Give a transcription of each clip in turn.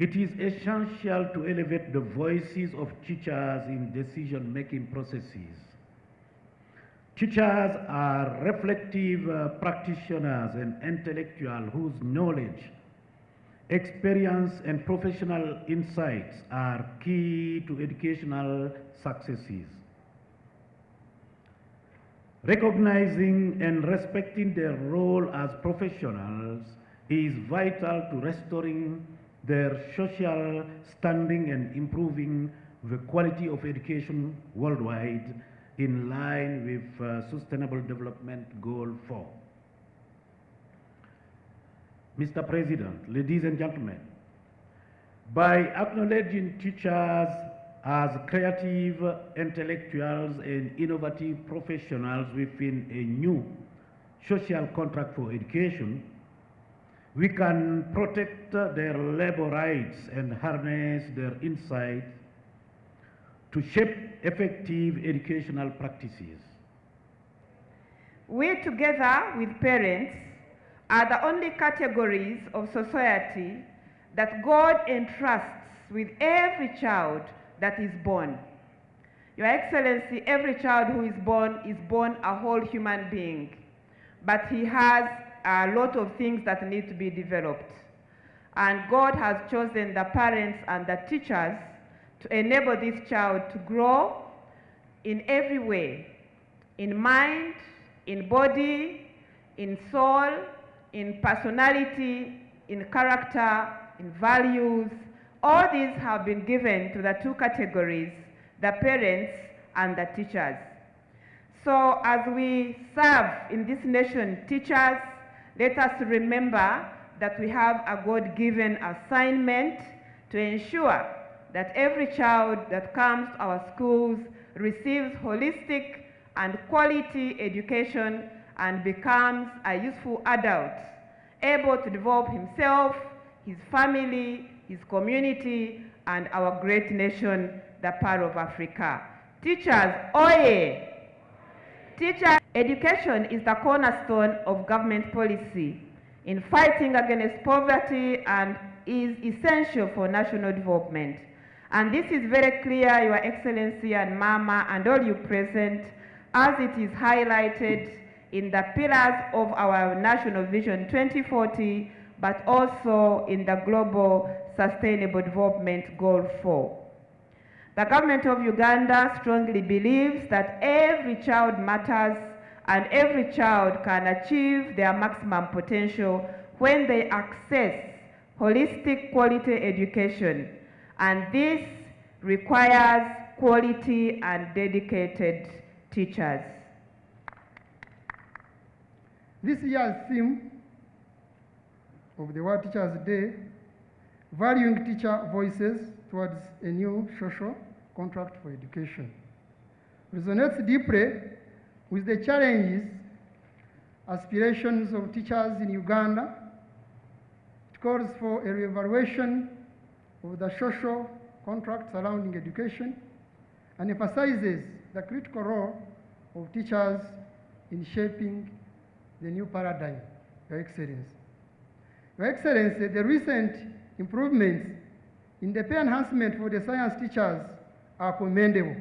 It is essential to elevate the voices of teachers in decision-making processes. Teachers are reflective practitioners and intellectuals whose knowledge, experience, and professional insights are key to educational successes. Recognizing and respecting their role as professionals is vital to restoring their social standing and improving the quality of education worldwide in line with Sustainable Development Goal 4. Mr. President, ladies and gentlemen, by acknowledging teachers as creative intellectuals and innovative professionals within a new social contract for education, we can protect their labor rights and harness their insights to shape effective educational practices. We, together with parents, are the only categories of society that God entrusts with every child that is born. Your Excellency, every child who is born a whole human being, but he has a lot of things that need to be developed. And God has chosen the parents and the teachers to enable this child to grow in every way, in mind, in body, in soul, in personality, in character, in values. All these have been given to the two categories, the parents and the teachers. So as we serve in this nation teachers, let us remember that we have a God-given assignment to ensure that every child that comes to our schools receives holistic and quality education and becomes a useful adult, able to develop himself, his family, his community, and our great nation, the Pearl of Africa. Teachers, oye! Teacher education is the cornerstone of government policy in fighting against poverty and is essential for national development. And this is very clear, Your Excellency and Mama and all you present, as it is highlighted in the pillars of our National Vision 2040, but also in the Global Sustainable Development Goal 4. The government of Uganda strongly believes that every child matters and every child can achieve their maximum potential when they access holistic quality education. And this requires quality and dedicated teachers. This year's theme of the World Teachers' Day, valuing teacher voices towards a new social contract for education, resonates deeply with the challenges, aspirations of teachers in Uganda. It calls for a reevaluation of the social contract surrounding education and emphasizes the critical role of teachers in shaping the new paradigm, Your Excellency. Your Excellency, the recent improvements in the pay enhancement for the science teachers are commendable.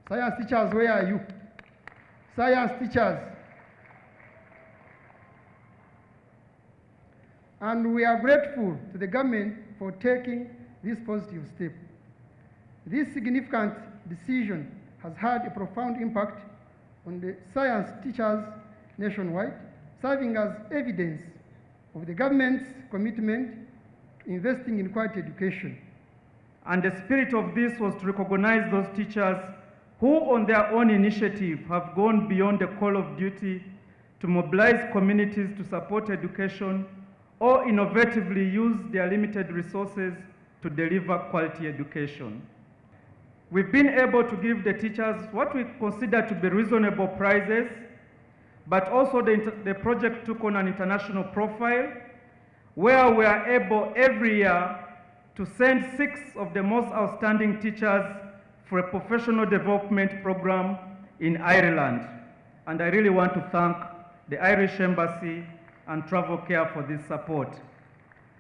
Science teachers, where are you? Science teachers. And we are grateful to the government for taking this positive step. This significant decision has had a profound impact on the science teachers nationwide, serving as evidence of the government's commitment to investing in quality education. And the spirit of this was to recognize those teachers who on their own initiative have gone beyond the call of duty to mobilize communities to support education or innovatively use their limited resources to deliver quality education. We've been able to give the teachers what we consider to be reasonable prizes, but also the project took on an international profile where we are able every year to send 6 of the most outstanding teachers for a professional development program in Ireland. And I really want to thank the Irish Embassy and Travel Care for this support.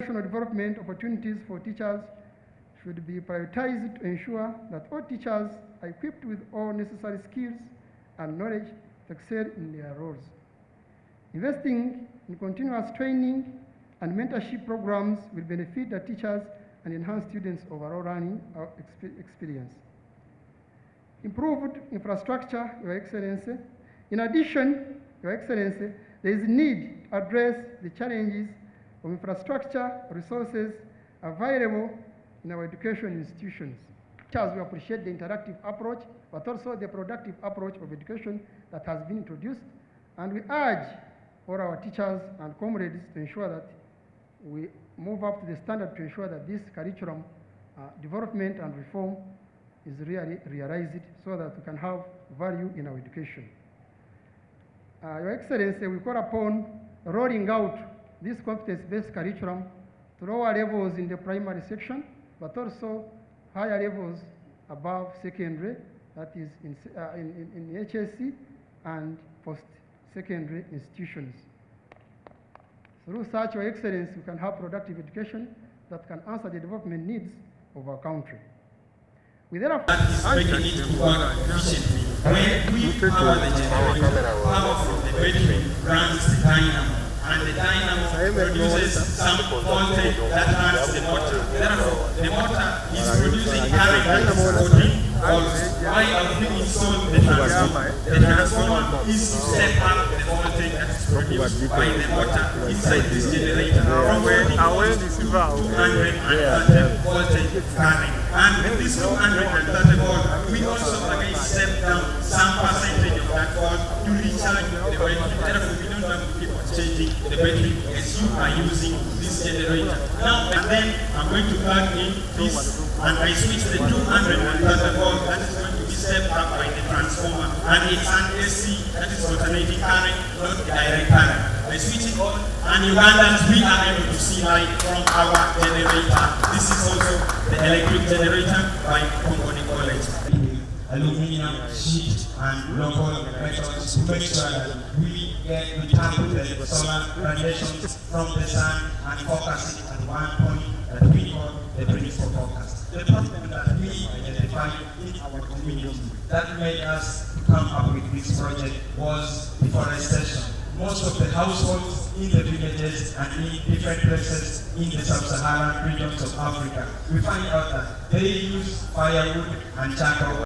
Professional development opportunities for teachers should be prioritized to ensure that all teachers are equipped with all necessary skills and knowledge to excel in their roles. Investing in continuous training and mentorship programs will benefit the teachers and enhance students' overall learning experience. Improved infrastructure, Your Excellency. In addition, Your Excellency, there is need to address the challenges of infrastructure resources available in our education institutions. Teachers, we appreciate the interactive approach, but also the productive approach of education that has been introduced, and we urge all our teachers and comrades to ensure that we move up to the standard to ensure that this curriculum development and reform is really realized so that we can have value in our education. Your Excellency, we call upon rolling out this competence-based curriculum to lower levels in the primary section, but also higher levels above secondary, that is in HSC and post-secondary institutions. Through such, Your Excellency, we can have productive education that can answer the development needs of our country. We therefore making it work efficiently. When we power the generator, power from the battery runs the dynamo, and the dynamo produces some voltage that runs the motor. Therefore, the motor is producing current that is 14 volts. Why have we installed the transformer? The transformer is to step up the voltage that is produced by the motor inside this generator from 14 volts to 230 voltage current. And with this 230 volt, we also again step down some percentage of that volt to recharge the battery. Therefore, we don't want people changing the battery as you are using this generator. Now and then, I'm going to plug in this, and I switch the 230 volt. That is going to be stepped up by the transformer, and it's an AC, that is alternating current, not direct current. I switch it on, and Ugandans, we are able to see light from our generator. This is also the electric generator by Kampala College. Aluminum sheet and local metals to make sure that we tap the solar radiations from the sun and focus it at one point that we call the principal focus. The problem that we identified in our community that made us come up with this project was deforestation. Most of the households in the villages and in different places in the sub-Saharan regions of Africa, we find out that they use firewood and charcoal.